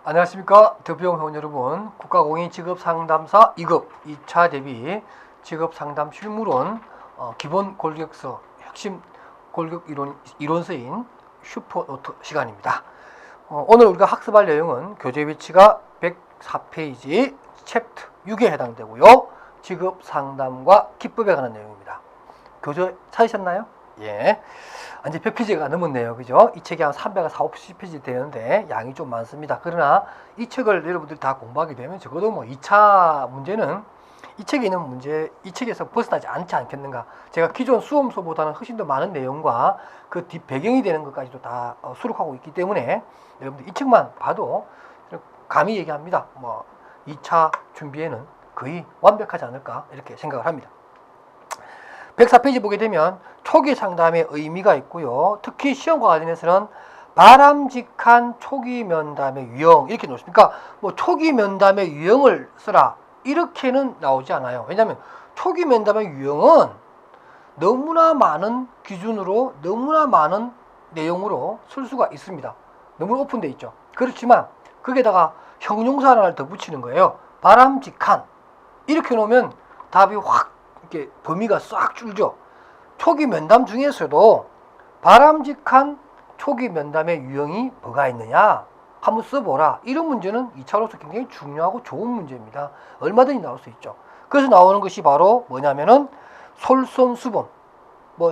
안녕하십니까. 더비용 회원 여러분, 국가공인직업상담사 2급 2차 대비 직업상담 실무론 기본 골격서 핵심 골격 이론서인 슈퍼노트 시간입니다. 오늘 우리가 학습할 내용은 교재 위치가 104페이지 챕터 6에 해당되고요. 직업상담과 기법에 관한 내용입니다. 교재 찾으셨나요? 예. 이제 100페이지가 넘었네요. 그죠? 이 책이 한 340페이지 되는데 양이 좀 많습니다. 그러나 이 책을 여러분들이 다 공부하게 되면 적어도 2차 문제는 이 책에 있는 문제, 이 책에서 벗어나지 않지 않겠는가. 제가 기존 수험서보다는 훨씬 더 많은 내용과 그 뒷 배경이 되는 것까지도 다 수록하고 있기 때문에 여러분들 이 책만 봐도 감히 얘기합니다. 2차 준비에는 거의 완벽하지 않을까 이렇게 생각을 합니다. 104페이지 보게 되면 초기 상담의 의미가 있고요. 특히 시험과 관련해서는 바람직한 초기 면담의 유형 이렇게 놓습니까? 초기 면담의 유형을 쓰라 이렇게는 나오지 않아요. 왜냐하면 초기 면담의 유형은 너무나 많은 기준으로 너무나 많은 내용으로 쓸 수가 있습니다. 너무 오픈되어 있죠. 그렇지만 거기에다가 형용사 하나를 더 붙이는 거예요. 바람직한 이렇게 놓으면 답이 확 이렇게 범위가 싹 줄죠. 초기 면담 중에서도 바람직한 초기 면담의 유형이 뭐가 있느냐 한번 써보라. 이런 문제는 2차로서 굉장히 중요하고 좋은 문제입니다. 얼마든지 나올 수 있죠. 그래서 나오는 것이 바로 뭐냐면은 솔선수범.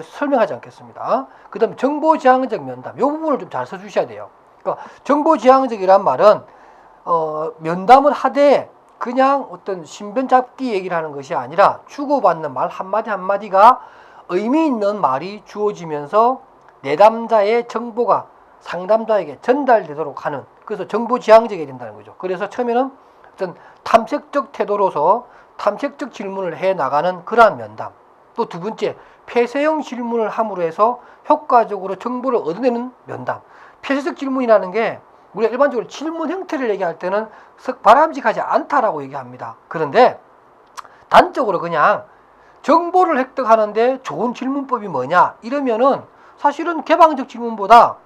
설명하지 않겠습니다. 그 다음에 정보지향적 면담. 이 부분을 좀 잘 써주셔야 돼요. 그러니까 정보지향적이란 말은 면담을 하되 그냥 어떤 신변 잡기 얘기를 하는 것이 아니라 주고받는 말 한마디 한마디가 의미 있는 말이 주어지면서 내담자의 정보가 상담자에게 전달되도록 하는, 그래서 정보지향적이 된다는 거죠. 그래서 처음에는 어떤 탐색적 태도로서 탐색적 질문을 해 나가는 그러한 면담. 또 두 번째, 폐쇄형 질문을 함으로 해서 효과적으로 정보를 얻어내는 면담. 폐쇄적 질문이라는 게 우리가 일반적으로 질문 형태를 얘기할 때는 썩 바람직하지 않다라고 얘기합니다. 그런데 단적으로 그냥 정보를 획득하는데 좋은 질문법이 뭐냐 이러면은 사실은 개방적 질문보다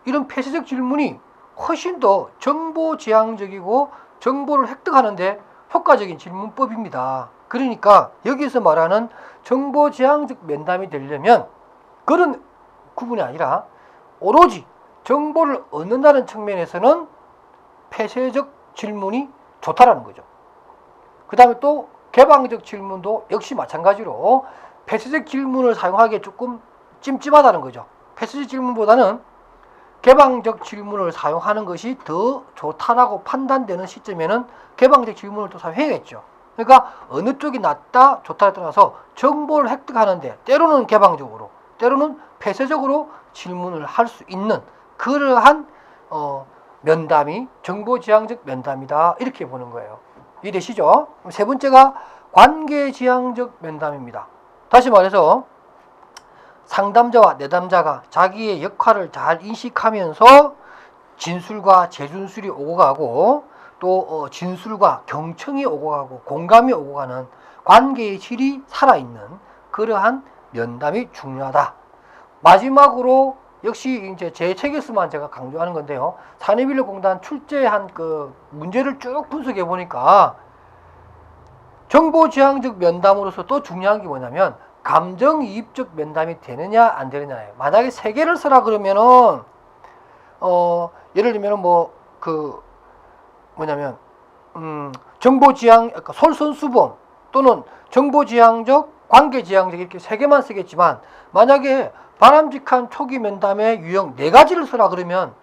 이런 폐쇄적 질문이 훨씬 더 정보지향적이고 정보를 획득하는데 효과적인 질문법입니다. 그러니까 여기서 말하는 정보지향적 면담이 되려면 그런 구분이 아니라 오로지 정보를 얻는다는 측면에서는 폐쇄적 질문이 좋다라는 거죠. 그 다음에 또 개방적 질문도 역시 마찬가지로 폐쇄적 질문을 사용하기에 조금 찜찜하다는 거죠. 폐쇄적 질문보다는 개방적 질문을 사용하는 것이 더 좋다라고 판단되는 시점에는 개방적 질문을 또 사용해야겠죠. 그러니까 어느 쪽이 낫다 좋다를 떠나서 정보를 획득하는데 때로는 개방적으로 때로는 폐쇄적으로 질문을 할 수 있는 그러한 면담이 정보지향적 면담이다 이렇게 보는 거예요. 이해되시죠? 세 번째가 관계지향적 면담입니다. 다시 말해서 상담자와 내담자가 자기의 역할을 잘 인식하면서 진술과 재준술이 오고 가고 또 진술과 경청이 오고 가고 공감이 오고 가는 관계의 질이 살아있는 그러한 면담이 중요하다. 마지막으로 역시 이제 제 책에서만 제가 강조하는 건데요. 산업인력공단 출제한 그 문제를 쭉 분석해 보니까 정보지향적 면담으로서 또 중요한 게 뭐냐면 감정이입적 면담이 되느냐 안 되느냐예요. 만약에 세 개를 쓰라 그러면은 예를 들면은 정보지향, 그러니까 솔선수범 또는 정보지향적, 관계지향적 이렇게 세 개만 쓰겠지만 만약에 바람직한 초기 면담의 유형 4가지를 쓰라 그러면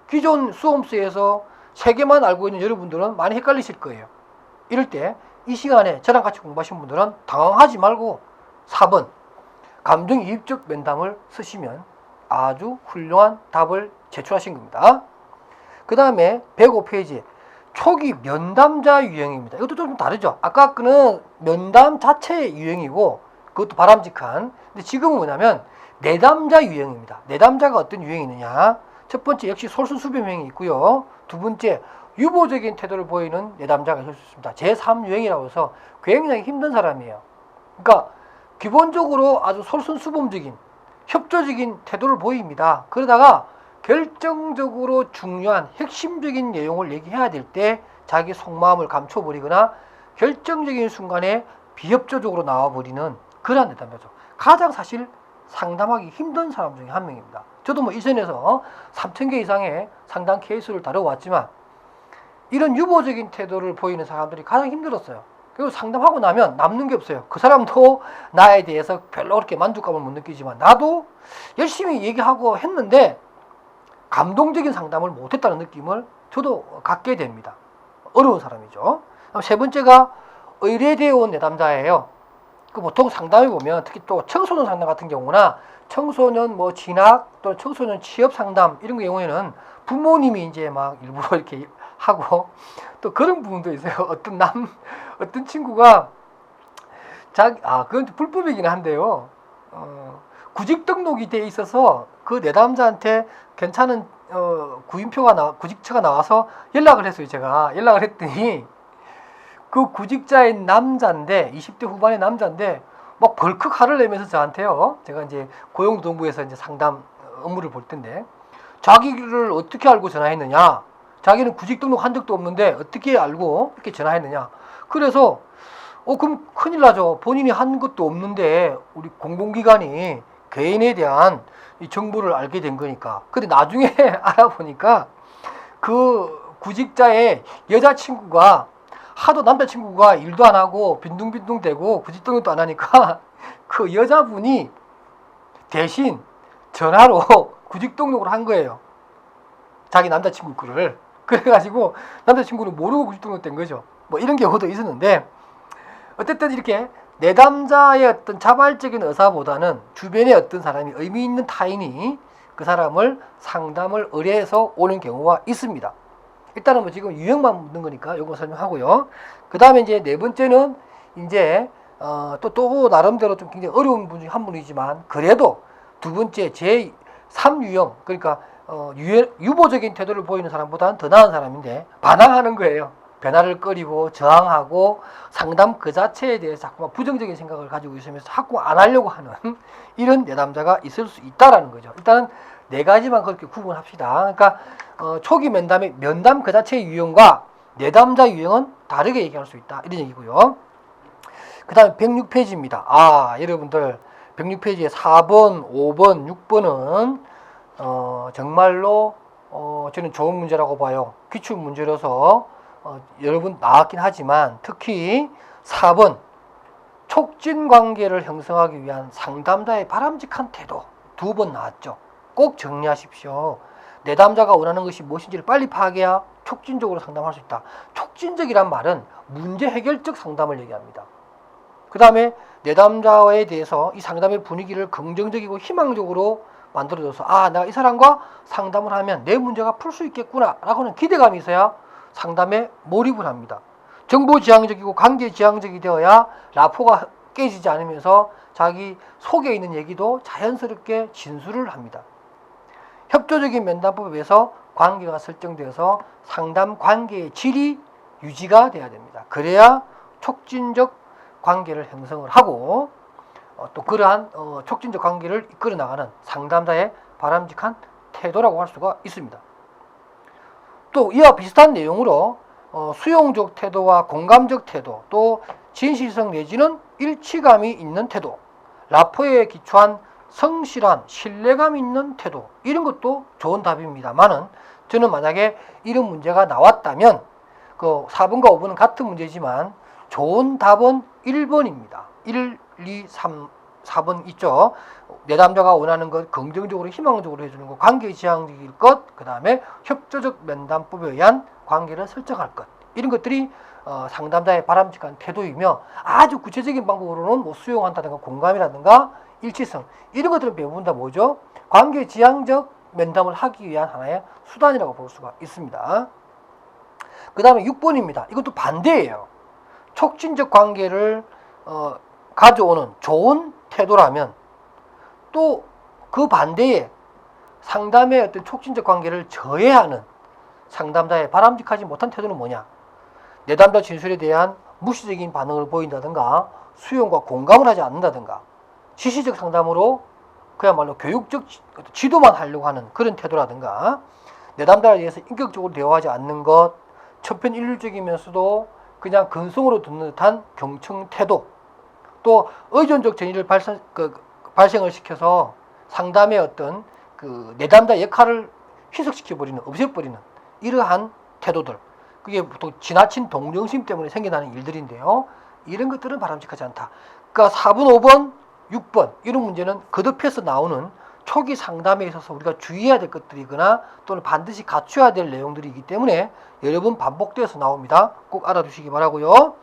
기존 수험서에서 3개만 알고 있는 여러분들은 많이 헷갈리실 거예요. 이럴 때 이 시간에 저랑 같이 공부하신 분들은 당황하지 말고 4번 감정이입적 면담을 쓰시면 아주 훌륭한 답을 제출하신 겁니다. 그 다음에 105페이지 초기 면담자 유형입니다. 이것도 좀 다르죠. 아까 거는 면담 자체의 유형이고 그것도 바람직한. 근데 지금은 뭐냐면 내담자 유형입니다. 내담자가 어떤 유형이 있느냐. 첫 번째 역시 솔선수범 유형이 있고요. 두 번째 유보적인 태도를 보이는 내담자가 있을 수 있습니다. 제3유형이라고 해서 굉장히 힘든 사람이에요. 그러니까 기본적으로 아주 솔선수범적인 협조적인 태도를 보입니다. 그러다가 결정적으로 중요한 핵심적인 내용을 얘기해야 될 때 자기 속마음을 감춰버리거나 결정적인 순간에 비협조적으로 나와버리는 그러한 내담자죠. 가장 사실 상담하기 힘든 사람 중에 한 명입니다. 저도 뭐 이전에서 3,000개 이상의 상담 케이스를 다뤄왔지만 이런 유보적인 태도를 보이는 사람들이 가장 힘들었어요. 그리고 상담하고 나면 남는 게 없어요. 그 사람도 나에 대해서 별로 그렇게 만족감을 못 느끼지만 나도 열심히 얘기하고 했는데 감동적인 상담을 못했다는 느낌을 저도 갖게 됩니다. 어려운 사람이죠. 세 번째가 의뢰되어 온 내담자예요. 그 보통 상담해 보면 특히 또 청소년 상담 같은 경우나 청소년 뭐 진학 또는 청소년 취업 상담 이런 경우에는 부모님이 이제 막 일부러 이렇게 하고 또 그런 부분도 있어요. 어떤 친구가 그건 불법이긴 한데요. 구직 등록이 돼 있어서 그 내담자한테 괜찮은 구직처가 나와서 연락을 했어요. 제가 연락을 했더니 그 구직자인 남자인데 20대 후반의 남자인데 막 벌컥 화를 내면서 저한테요. 제가 이제 고용노동부에서 이제 상담 업무를 볼 텐데 자기를 어떻게 알고 전화했느냐? 자기는 구직 등록한 적도 없는데 어떻게 알고 이렇게 전화했느냐? 그래서 그럼 큰일 나죠. 본인이 한 것도 없는데 우리 공공기관이 개인에 대한 이 정보를 알게 된 거니까. 근데 나중에 알아보니까 그 구직자의 여자친구가 하도 남자친구가 일도 안 하고 빈둥빈둥대고 구직 등록도 안 하니까 그 여자분이 대신 전화로 구직 등록을 한 거예요. 자기 남자친구 거를. 그래가지고 남자친구는 모르고 구직 등록된 거죠. 뭐 이런 경우도 있었는데 어쨌든 이렇게 내담자의 어떤 자발적인 의사보다는 주변에 어떤 사람이 의미 있는 타인이 그 사람을 상담을 의뢰해서 오는 경우가 있습니다. 일단은 뭐 지금 유형만 묻는 거니까 요거 설명하고요. 그 다음에 이제 네 번째는 이제 또 나름대로 좀 굉장히 어려운 분 중에 한 분이지만 그래도 두 번째 제 3유형 그러니까 유보적인 태도를 보이는 사람보다는 더 나은 사람인데 반항하는 거예요. 변화를 꺼리고 저항하고 상담 그 자체에 대해서 자꾸만 부정적인 생각을 가지고 있으면서 자꾸 안 하려고 하는 이런 내담자가 있을 수 있다라는 거죠. 일단은 네 가지만 그렇게 구분합시다. 그러니까 초기 면담 그 자체의 유형과 내담자 유형은 다르게 얘기할 수 있다. 이런 얘기고요. 그 다음에 106페이지입니다. 여러분들 106페이지에 4번, 5번, 6번은 정말로 저는 좋은 문제라고 봐요. 기출 문제라서 여러분 나왔긴 하지만 특히 4번 촉진 관계를 형성하기 위한 상담자의 바람직한 태도 2번 나왔죠. 꼭 정리하십시오. 내담자가 원하는 것이 무엇인지를 빨리 파악해야 촉진적으로 상담할 수 있다. 촉진적이란 말은 문제 해결적 상담을 얘기합니다. 그 다음에 내담자에 대해서 이 상담의 분위기를 긍정적이고 희망적으로 만들어줘서 내가 이 사람과 상담을 하면 내 문제가 풀 수 있겠구나 라고 하는 기대감이 있어야 상담에 몰입을 합니다. 정보지향적이고 관계지향적이 되어야 라포가 깨지지 않으면서 자기 속에 있는 얘기도 자연스럽게 진술을 합니다. 협조적인 면담법에 의해서 관계가 설정되어서 상담 관계의 질이 유지가 돼야 됩니다. 그래야 촉진적 관계를 형성을 하고 또 그러한 촉진적 관계를 이끌어 나가는 상담자의 바람직한 태도라고 할 수가 있습니다. 또 이와 비슷한 내용으로 수용적 태도와 공감적 태도, 또 진실성 내지는 일치감이 있는 태도, 라포에 기초한 성실한 신뢰감 있는 태도, 이런 것도 좋은 답입니다만은 저는 만약에 이런 문제가 나왔다면 그 4번과 5번은 같은 문제지만 좋은 답은 1번입니다. 1, 2, 3, 4번 있죠. 내담자가 원하는 것, 긍정적으로 희망적으로 해주는 것, 관계지향적일 것, 그 다음에 협조적 면담법에 의한 관계를 설정할 것, 이런 것들이 상담자의 바람직한 태도이며 아주 구체적인 방법으로는 뭐 수용한다든가 공감이라든가 일치성, 이런 것들은 대부분 다 뭐죠? 관계지향적 면담을 하기 위한 하나의 수단이라고 볼 수가 있습니다. 그 다음에 6번입니다. 이것도 반대예요. 촉진적 관계를 가져오는 좋은 태도라면 또 그 반대에 상담의 어떤 촉진적 관계를 저해하는 상담자의 바람직하지 못한 태도는 뭐냐? 내담자 진술에 대한 무시적인 반응을 보인다든가 수용과 공감을 하지 않는다든가 시시적 상담으로 그야말로 교육적 지도만 하려고 하는 그런 태도라든가, 내담자에 대해서 인격적으로 대화하지 않는 것, 천편일률적이면서도 그냥 근성으로 듣는 듯한 경청 태도, 또 의존적 전의를 발생을 시켜서 상담의 어떤 그 내담자 역할을 희석시켜버리는, 없애버리는 이러한 태도들, 그게 보통 지나친 동정심 때문에 생겨나는 일들인데요. 이런 것들은 바람직하지 않다. 그러니까 4번, 5번, 6번 이런 문제는 거듭해서 나오는 초기 상담에 있어서 우리가 주의해야 될 것들이거나 또는 반드시 갖춰야 될 내용들이기 때문에 여러 번 반복되어서 나옵니다. 꼭 알아두시기 바라고요.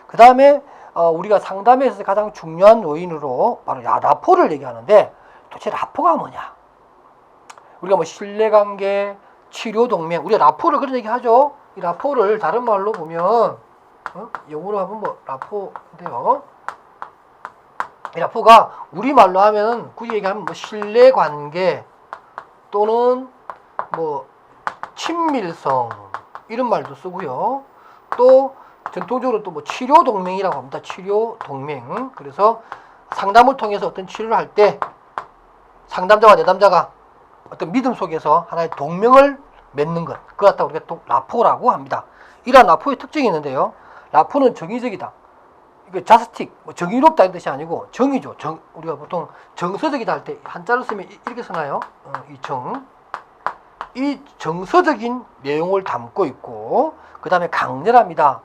그 다음에 우리가 상담에 있어서 가장 중요한 요인으로 바로 라포를 얘기하는데, 도대체 라포가 뭐냐? 우리가 뭐 신뢰관계, 치료동맹, 우리가 라포를 그런 얘기 하죠. 이 라포를 다른 말로 보면 영어로 하면 뭐 라포인데요. 이 라포가 우리말로 하면 굳이 얘기하면 뭐 신뢰관계 또는 뭐 친밀성 이런 말도 쓰고요. 또 전통적으로 또 뭐 치료동맹이라고 합니다. 치료동맹. 그래서 상담을 통해서 어떤 치료를 할 때 상담자와 내담자가 어떤 믿음 속에서 하나의 동맹을 맺는 것, 그걸 갖다 우리가 또 라포라고 합니다. 이러한 라포의 특징이 있는데요. 라포는 정의적이다. 이게 자스틱, 정의롭다는 뜻이 아니고 정의죠. 우리가 보통 정서적이다 할 때 한자를 쓰면 이렇게 쓰나요? 이 정서적인 내용을 담고 있고, 그 다음에 강렬합니다.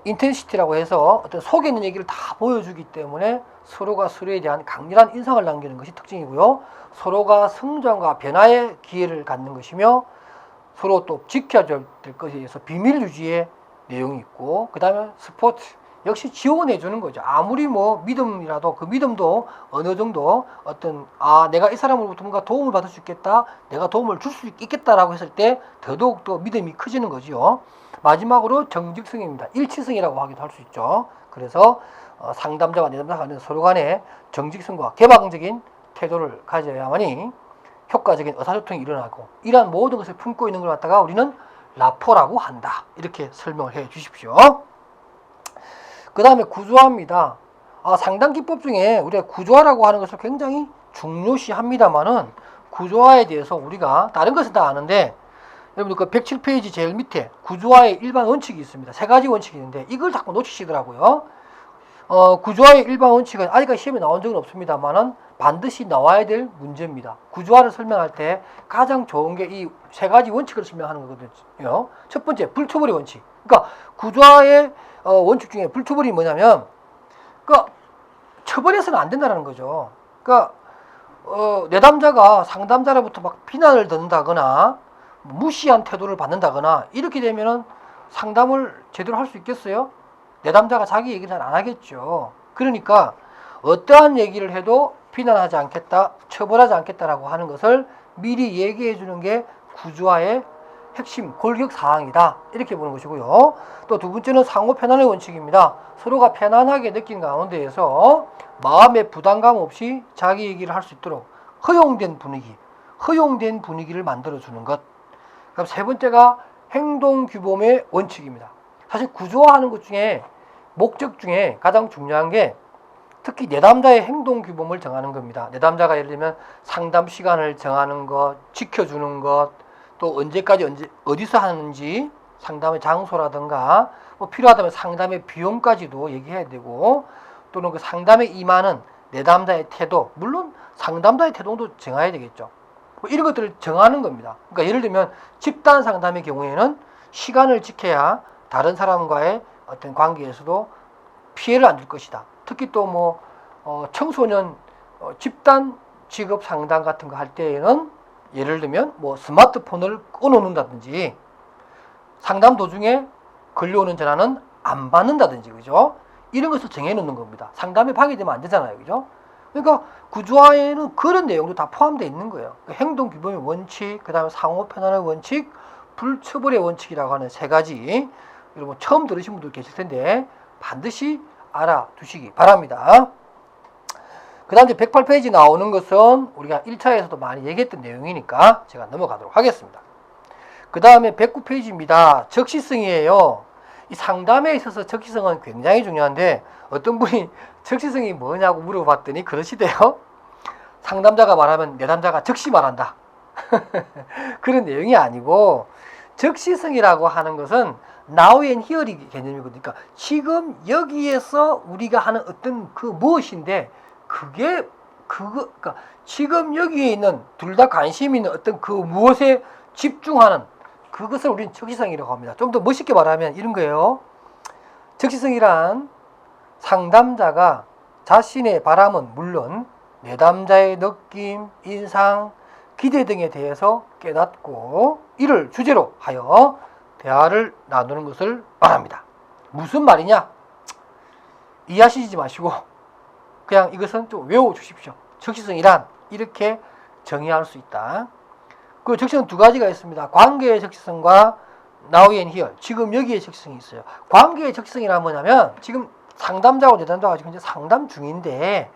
인텐시티라고 해서 어떤 속에 있는 얘기를 다 보여주기 때문에 서로가 서로에 대한 강렬한 인상을 남기는 것이 특징이고요. 서로가 성장과 변화의 기회를 갖는 것이며, 서로 또 지켜줘야 될 것에 대해서 비밀 유지의 내용이 있고, 그 다음에 스포츠, 역시 지원해 주는 거죠. 아무리 뭐 믿음이라도 그 믿음도 어느 정도 어떤 내가 이 사람으로부터 뭔가 도움을 받을 수 있겠다, 내가 도움을 줄 수 있겠다라고 했을 때 더더욱 더 믿음이 커지는 거지요. 마지막으로 정직성입니다. 일치성이라고 하기도 할 수 있죠. 그래서 상담자와 내담자가 서로 간에 정직성과 개방적인 태도를 가져야만이 효과적인 의사소통이 일어나고, 이러한 모든 것을 품고 있는 걸 갖다가 우리는 라포라고 한다. 이렇게 설명을 해 주십시오. 그 다음에 구조화입니다. 상담기법 중에 우리가 구조화라고 하는 것을 굉장히 중요시합니다만은, 구조화에 대해서 우리가 다른 것은 다 아는데, 여러분들 그 107페이지 제일 밑에 구조화의 일반 원칙이 있습니다. 3가지 원칙이 있는데 이걸 자꾸 놓치시더라고요. 구조화의 일반 원칙은 아직까지 시험에 나온 적은 없습니다만은 반드시 나와야 될 문제입니다. 구조화를 설명할 때 가장 좋은 게 이 3가지 원칙을 설명하는 거거든요. 첫 번째, 불처벌의 원칙. 그러니까 구조화의 원칙 중에 불처벌이 뭐냐면, 그러니까 처벌해서는 안 된다는 거죠. 그러니까 내담자가 상담자로부터 막 비난을 듣는다거나 무시한 태도를 받는다거나 이렇게 되면은 상담을 제대로 할 수 있겠어요? 내담자가 자기 얘기를 잘 안 하겠죠. 그러니까 어떠한 얘기를 해도 비난하지 않겠다, 처벌하지 않겠다라고 하는 것을 미리 얘기해 주는 게 구조화의 핵심 골격 사항이다. 이렇게 보는 것이고요. 또 두 번째는 상호 편안의 원칙입니다. 서로가 편안하게 느낀 가운데에서 마음의 부담감 없이 자기 얘기를 할 수 있도록 허용된 분위기를 만들어 주는 것. 그럼 세 번째가 행동규범의 원칙입니다. 사실 구조화하는 것 중에 목적 중에 가장 중요한 게 특히 내담자의 행동규범을 정하는 겁니다. 내담자가 예를 들면 상담 시간을 정하는 것, 지켜주는 것, 또 언제까지 어디서 하는지, 상담의 장소라든가 뭐 필요하다면 상담의 비용까지도 얘기해야 되고, 또는 그 상담에 임하는 내담자의 태도, 물론 상담자의 태도도 정해야 되겠죠. 뭐 이런 것들을 정하는 겁니다. 그러니까 예를 들면 집단 상담의 경우에는 시간을 지켜야 다른 사람과의 어떤 관계에서도 피해를 안 줄 것이다. 특히 또 뭐 청소년 집단 직업 상담 같은 거 할 때에는 예를 들면 뭐 스마트폰을 꺼놓는다든지, 상담 도중에 걸려오는 전화는 안 받는다든지, 그죠? 이런 것을 정해놓는 겁니다. 상담에 방해되면 안 되잖아요, 그죠? 그러니까 구조화에는 그런 내용도 다 포함되어 있는 거예요. 행동규범의 원칙, 그 다음에 상호 편안의 원칙, 불처벌의 원칙이라고 하는 3가지, 여러분 처음 들으신 분들 계실 텐데 반드시 알아두시기 바랍니다. 그 다음 108페이지 나오는 것은 우리가 1차에서도 많이 얘기했던 내용이니까 제가 넘어가도록 하겠습니다. 그 다음에 109페이지입니다. 적시성이에요. 이 상담에 있어서 적시성은 굉장히 중요한데, 어떤 분이 적시성이 뭐냐고 물어봤더니 그러시대요. 상담자가 말하면 내담자가 즉시 말한다. 그런 내용이 아니고, 적시성이라고 하는 것은 now and here이 개념이거든요. 그러니까 지금 여기에서 우리가 하는 어떤 그 무엇인데, 그러니까 지금 여기에 있는 둘 다 관심 있는 어떤 그 무엇에 집중하는 그것을 우리는 적시성이라고 합니다. 좀 더 멋있게 말하면 이런 거예요. 적시성이란 상담자가 자신의 바람은 물론 내담자의 느낌, 인상, 기대 등에 대해서 깨닫고 이를 주제로 하여 대화를 나누는 것을 말합니다. 무슨 말이냐? 이해하시지 마시고 그냥 이것은 좀 외워주십시오. 적시성이란 이렇게 정의할 수 있다. 그 적시성 두 가지가 있습니다. 관계의 적시성과 now and here, 지금 여기에 적시성이 있어요. 관계의 적시성이란 뭐냐면 지금 상담자하고 내담자가 지금 이제 상담 중인데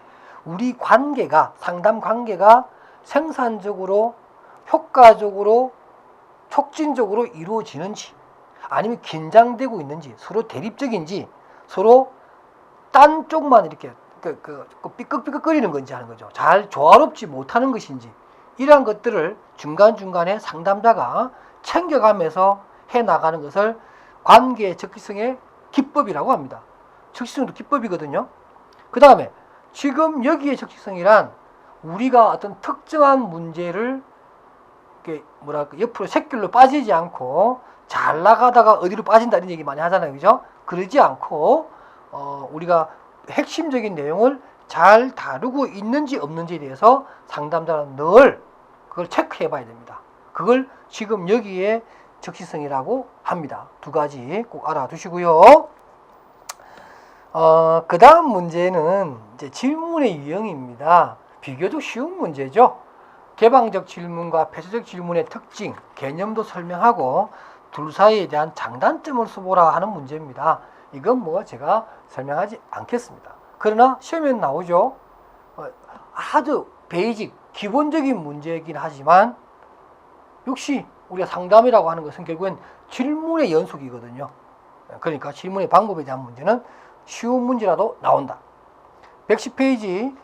우리 관계가, 상담 관계가 생산적으로, 효과적으로, 촉진적으로 이루어지는지, 아니면 긴장되고 있는지, 서로 대립적인지, 서로 딴 쪽만 이렇게 삐걱삐걱거리는 건지 하는 거죠. 잘 조화롭지 못하는 것인지, 이러한 것들을 중간중간에 상담자가 챙겨가면서 해나가는 것을 관계의 적시성의 기법이라고 합니다. 적시성도 기법이거든요. 그 다음에 지금 여기에 적시성이란 우리가 어떤 특정한 문제를 옆으로 샛길로 빠지지 않고 잘 나가다가 어디로 빠진다 이런 얘기 많이 하잖아요. 그죠? 그러지 않고 우리가 핵심적인 내용을 잘 다루고 있는지 없는지에 대해서 상담자는 늘 그걸 체크해 봐야 됩니다. 그걸 지금 여기에 적시성이라고 합니다. 두 가지 꼭 알아두시고요. 그 다음 문제는 이제 질문의 유형입니다. 비교적 쉬운 문제죠. 개방적 질문과 폐쇄적 질문의 특징, 개념도 설명하고 둘 사이에 대한 장단점을 써보라 하는 문제입니다. 이건 뭐 제가 설명하지 않겠습니다. 그러나 시험에 나오죠. 아주 베이직, 기본적인 문제이긴 하지만 역시 우리가 상담이라고 하는 것은 결국엔 질문의 연속이거든요. 그러니까 질문의 방법에 대한 문제는 쉬운 문제라도 나온다. 110페이지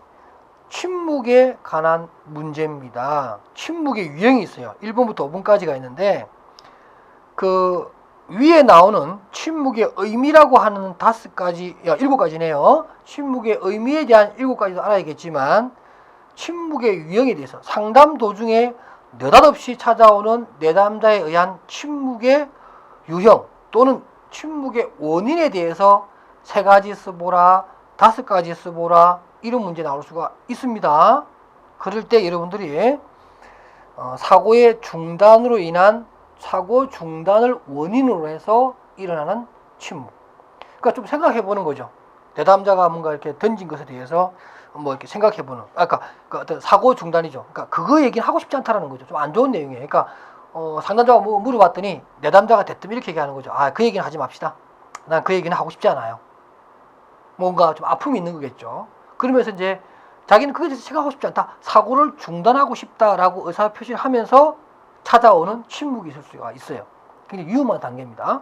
침묵에 관한 문제입니다. 침묵의 유형이 있어요. 1번부터 5번까지가 있는데 그 위에 나오는 침묵의 의미라고 하는 7가지네요. 침묵의 의미에 대한 7가지도 알아야겠지만 침묵의 유형에 대해서 상담 도중에 느닷없이 찾아오는 내담자에 의한 침묵의 유형 또는 침묵의 원인에 대해서 3가지 써보라, 5가지 써보라 이런 문제 나올 수가 있습니다. 그럴 때 여러분들이 사고의 중단으로 인한 사고 중단을 원인으로 해서 일어나는 침묵. 그러니까 좀 생각해 보는 거죠. 내담자가 뭔가 이렇게 던진 것에 대해서 뭐 이렇게 생각해 보는. 그 어떤 사고 중단이죠. 그러니까 그거 얘기는 하고 싶지 않다라는 거죠. 좀 안 좋은 내용이에요. 그러니까 상담자가 뭐 물어봤더니 내담자가 대뜸 이렇게 얘기하는 거죠. 그 얘기는 하지 맙시다. 난 그 얘기는 하고 싶지 않아요. 뭔가 좀 아픔이 있는 거겠죠. 그러면서 이제 자기는 그것에 대해서 생각하고 싶지 않다. 사고를 중단하고 싶다라고 의사표시를 하면서 찾아오는 침묵이 있을 수가 있어요. 굉장히 위험한 단계입니다.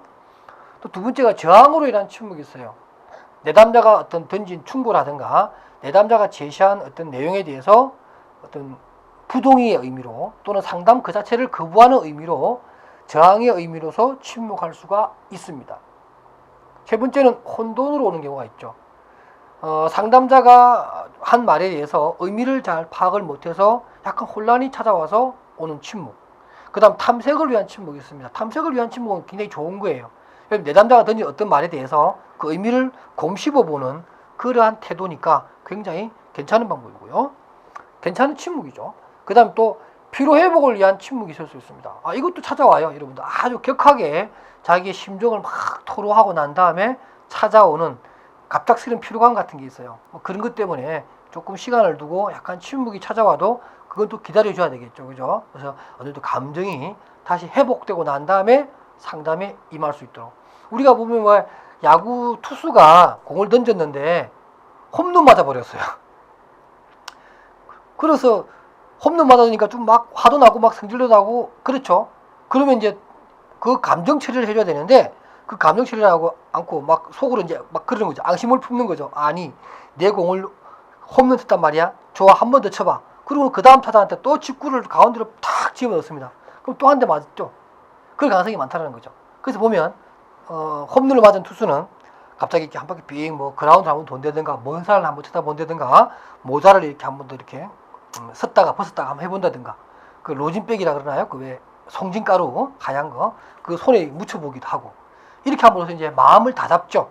또 두 번째가 저항으로 인한 침묵이 있어요. 내담자가 어떤 던진 충고라든가 내담자가 제시한 어떤 내용에 대해서 어떤 부동의의 의미로 또는 상담 그 자체를 거부하는 의미로 저항의 의미로서 침묵할 수가 있습니다. 세 번째는 혼돈으로 오는 경우가 있죠. 상담자가 한 말에 대해서 의미를 잘 파악을 못해서 약간 혼란이 찾아와서 오는 침묵. 그 다음 탐색을 위한 침묵이 있습니다. 탐색을 위한 침묵은 굉장히 좋은 거예요. 내담자가 던진 어떤 말에 대해서 그 의미를 곰씹어보는 그러한 태도니까 굉장히 괜찮은 방법이고요. 괜찮은 침묵이죠. 그 다음 또 피로회복을 위한 침묵이 있을 수 있습니다. 이것도 찾아와요. 여러분들 아주 격하게 자기의 심정을 막 토로하고 난 다음에 찾아오는 갑작스러운 피로감 같은 게 있어요. 그런 것 때문에 조금 시간을 두고 약간 침묵이 찾아와도 그건 또 기다려줘야 되겠죠. 그죠? 그래서 어느 정도 감정이 다시 회복되고 난 다음에 상담에 임할 수 있도록. 우리가 보면 왜 야구 투수가 공을 던졌는데 홈런 맞아버렸어요. 그래서 홈런 맞아니까 좀 막 화도 나고 막 성질도 나고 그렇죠. 그러면 이제 그 감정 처리를 해줘야 되는데 그 감정 처리를 하고 않고 막 속으로 이제 막 그러는 거죠. 앙심을 품는 거죠. 아니 내 공을 홈런 쳤단 말이야. 좋아 한 번 더 쳐봐. 그리고 그 다음 타자한테 또 직구를 가운데로 탁 집어넣습니다. 그럼 또 한 대 맞죠. 그럴 가능성이 많다는 거죠. 그래서 보면 홈런을 맞은 투수는 갑자기 이렇게 한 바퀴 빙 뭐 그라운드 한번 돈다든가 먼 산을 한번 쳐다본다든가 모자를 이렇게 한번 더 이렇게 섰다가 벗었다가 한번 해본다든가 그 로진백이라 그러나요? 그 왜 송진가루 하얀 거 그 손에 묻혀보기도 하고 이렇게 함으로써 이제 마음을 다잡죠.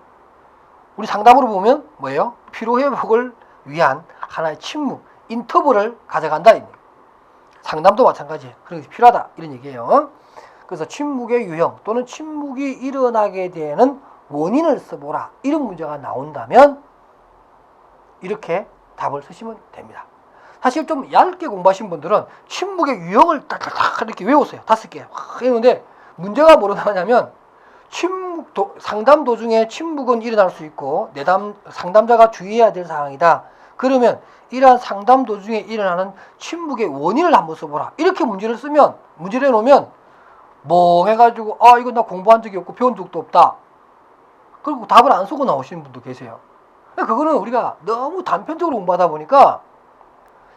우리 상담으로 보면 뭐예요? 피로회복을 위한 하나의 침묵, 인터벌을 가져간다. 상담도 마찬가지예요. 그런 게 필요하다 이런 얘기예요. 그래서 침묵의 유형 또는 침묵이 일어나게 되는 원인을 써보라 이런 문제가 나온다면 이렇게 답을 쓰시면 됩니다. 사실 좀 얇게 공부하신 분들은 침묵의 유형을 딱딱딱 이렇게 외웠어요. 5개 했는데 문제가 뭐로 나오냐면 상담 도중에 침묵은 일어날 수 있고 상담자가 주의해야 될 상황이다. 그러면 이러한 상담 도중에 일어나는 침묵의 원인을 한번 써보라. 이렇게 문제를 해놓으면 멍해가지고 이거 나 공부한 적이 없고 배운 적도 없다. 그리고 답을 안 쓰고 나오시는 분도 계세요. 그거는 우리가 너무 단편적으로 공부하다 보니까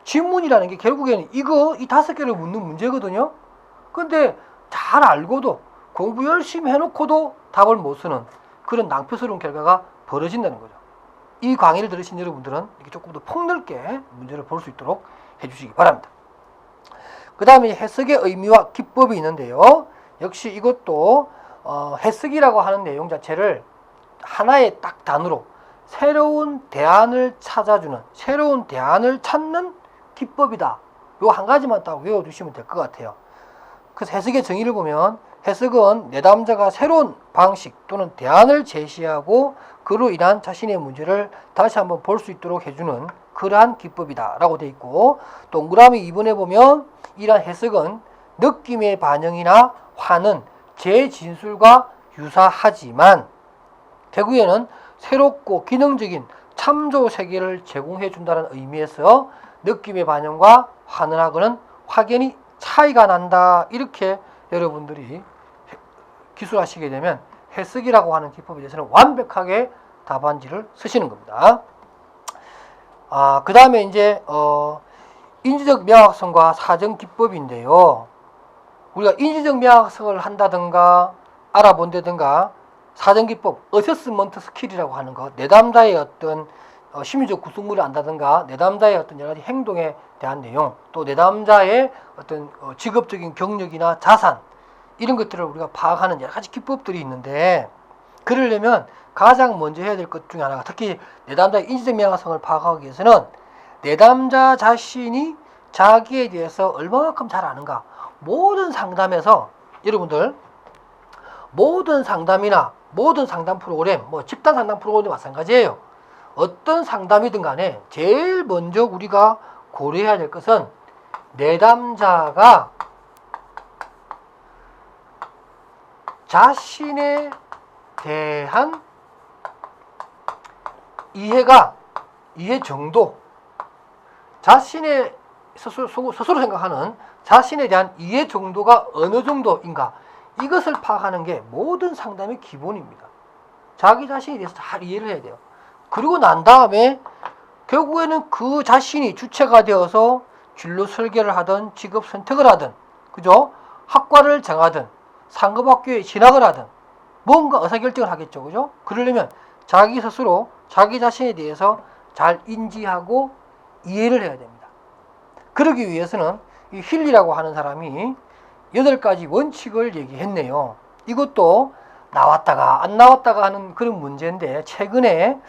질문이라는 게 결국에는 이 5개를 묻는 문제거든요. 근데 잘 알고도 공부 열심히 해놓고도 답을 못 쓰는 그런 낭패스러운 결과가 벌어진다는 거죠. 이 강의를 들으신 여러분들은 이렇게 조금 더 폭넓게 문제를 볼 수 있도록 해주시기 바랍니다. 그 다음에 해석의 의미와 기법이 있는데요. 역시 이것도 해석이라고 하는 내용 자체를 하나의 딱 단어로 새로운 대안을 찾아주는, 새로운 대안을 찾는 기법이다. 요 한 가지만 딱 외워두시면 될 것 같아요. 그래서 해석의 정의를 보면 해석은 내담자가 새로운 방식 또는 대안을 제시하고 그로 인한 자신의 문제를 다시 한번 볼 수 있도록 해주는 그러한 기법이다 라고 되어 있고, 동그라미 2번에 보면 이러한 해석은 느낌의 반영이나 화는 제 진술과 유사하지만 대구에는 새롭고 기능적인 참조 세계를 제공해 준다는 의미에서 느낌의 반영과 화는하고는 확연히 차이가 난다. 이렇게 여러분들이 기술하시게 되면 해석이라고 하는 기법에 대해서는 완벽하게 답안지를 쓰시는 겁니다. 그 다음에 이제 인지적 명확성과 사정 기법인데요. 우리가 인지적 명확성을 한다든가 알아본다든가 사정 기법, 어세스먼트 스킬이라고 하는 것, 내담자의 어떤 심리적 구성물을 안다든가 내담자의 어떤 여러 가지 행동에 대한 내용, 또 내담자의 어떤 직업적인 경력이나 자산 이런 것들을 우리가 파악하는 여러 가지 기법들이 있는데, 그러려면 가장 먼저 해야 될 것 중에 하나가, 특히 내담자의 인지적 명확성을 파악하기 위해서는 내담자 자신이 자기에 대해서 얼마만큼 잘 아는가. 모든 상담에서 여러분들 모든 상담이나 모든 상담 프로그램, 집단 상담 프로그램도 마찬가지예요. 어떤 상담이든 간에 제일 먼저 우리가 고려해야 될 것은 내담자가 자신에 대한 이해 정도, 자신의 스스로 생각하는 자신에 대한 이해 정도가 어느 정도인가, 이것을 파악하는 게 모든 상담의 기본입니다. 자기 자신에 대해서 잘 이해를 해야 돼요. 그리고 난 다음에 결국에는 그 자신이 주체가 되어서 진로 설계를 하든 직업 선택을 하든, 그죠? 학과를 정하든 상급학교에 진학을 하든 뭔가 의사결정을 하겠죠. 그죠? 그러려면 자기 스스로 자기 자신에 대해서 잘 인지하고 이해를 해야 됩니다. 그러기 위해서는 이 힐리라고 하는 사람이 8가지 원칙을 얘기했네요. 이것도 나왔다가 안 나왔다가 하는 그런 문제인데, 최근에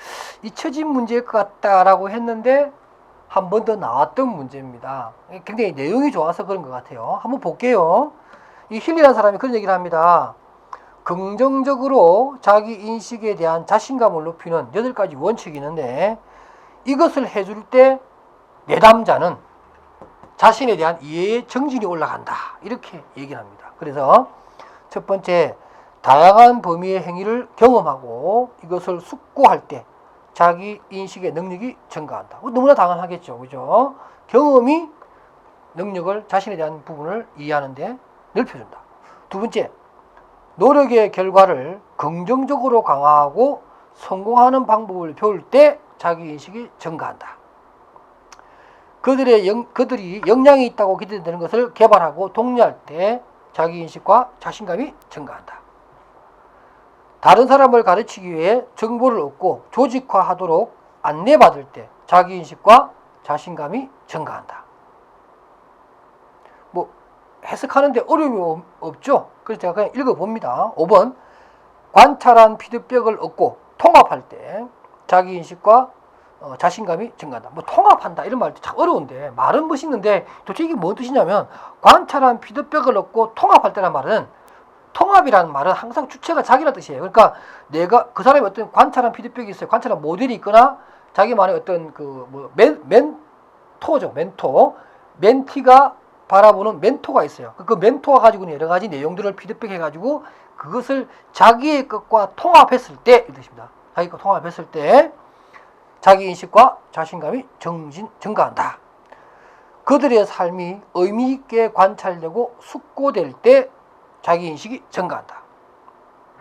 잊혀진 문제일 것 같다라고 했는데 한 번 더 나왔던 문제입니다. 굉장히 내용이 좋아서 그런 것 같아요. 한번 볼게요. 이 힐리라는 사람이 그런 얘기를 합니다. 긍정적으로 자기 인식에 대한 자신감을 높이는 8가지 원칙이 있는데, 이것을 해줄 때 내담자는 자신에 대한 이해의 정진이 올라간다. 이렇게 얘기를 합니다. 그래서 첫 번째, 다양한 범위의 행위를 경험하고 이것을 숙고할 때 자기 인식의 능력이 증가한다. 너무나 당연하겠죠. 그죠? 경험이 능력을, 자신에 대한 부분을 이해하는데 넓혀준다. 두 번째, 노력의 결과를 긍정적으로 강화하고 성공하는 방법을 배울 때 자기 인식이 증가한다. 그들이 역량이 있다고 기대되는 것을 개발하고 독려할 때 자기인식과 자신감이 증가한다. 다른 사람을 가르치기 위해 정보를 얻고 조직화하도록 안내받을 때 자기인식과 자신감이 증가한다. 뭐 해석하는데 어려움이 없죠? 그래서 제가 그냥 읽어봅니다. 5번 관찰한 피드백을 얻고 통합할 때 자기인식과 자신감이 증가한다. 뭐 통합한다 이런 말도 참 어려운데 말은 멋있는데 도대체 이게 뭔 뜻이냐면 관찰한 피드백을 얻고 통합할 때란 말은 통합이라는 말은 항상 주체가 자기라는 뜻이에요. 그러니까 내가 그 사람이 어떤 관찰한 피드백이 있어요. 관찰한 모델이 있거나 자기만의 어떤 멘토죠. 멘티가 바라보는 멘토가 있어요. 그 멘토가 가지고 있는 여러 가지 내용들을 피드백해가지고 그것을 자기의 것과 통합했을 때 이 뜻입니다. 자기 것 통합했을 때 자기인식과 자신감이 증가한다. 그들의 삶이 의미 있게 관찰되고 숙고될 때 자기인식이 증가한다.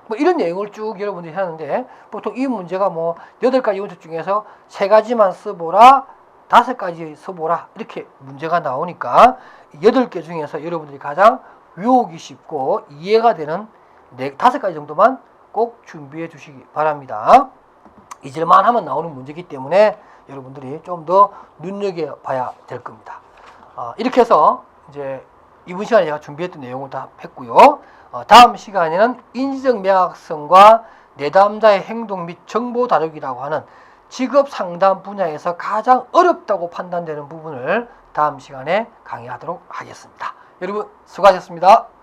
뭐 이런 내용을 쭉 여러분들이 하는데 보통 이 문제가 뭐 8가지 문제 중에서 3가지만 써보라, 5가지 써보라 이렇게 문제가 나오니까 8개 중에서 여러분들이 가장 외우기 쉽고 이해가 되는 5가지 정도만 꼭 준비해 주시기 바랍니다. 잊을만 하면 나오는 문제이기 때문에 여러분들이 좀 더 눈여겨봐야 될 겁니다. 이렇게 해서 이제 이번 시간에 제가 준비했던 내용을 다 했고요. 다음 시간에는 인지적 매각성과 내담자의 행동 및 정보 다루기라고 하는 직업 상담 분야에서 가장 어렵다고 판단되는 부분을 다음 시간에 강의하도록 하겠습니다. 여러분 수고하셨습니다.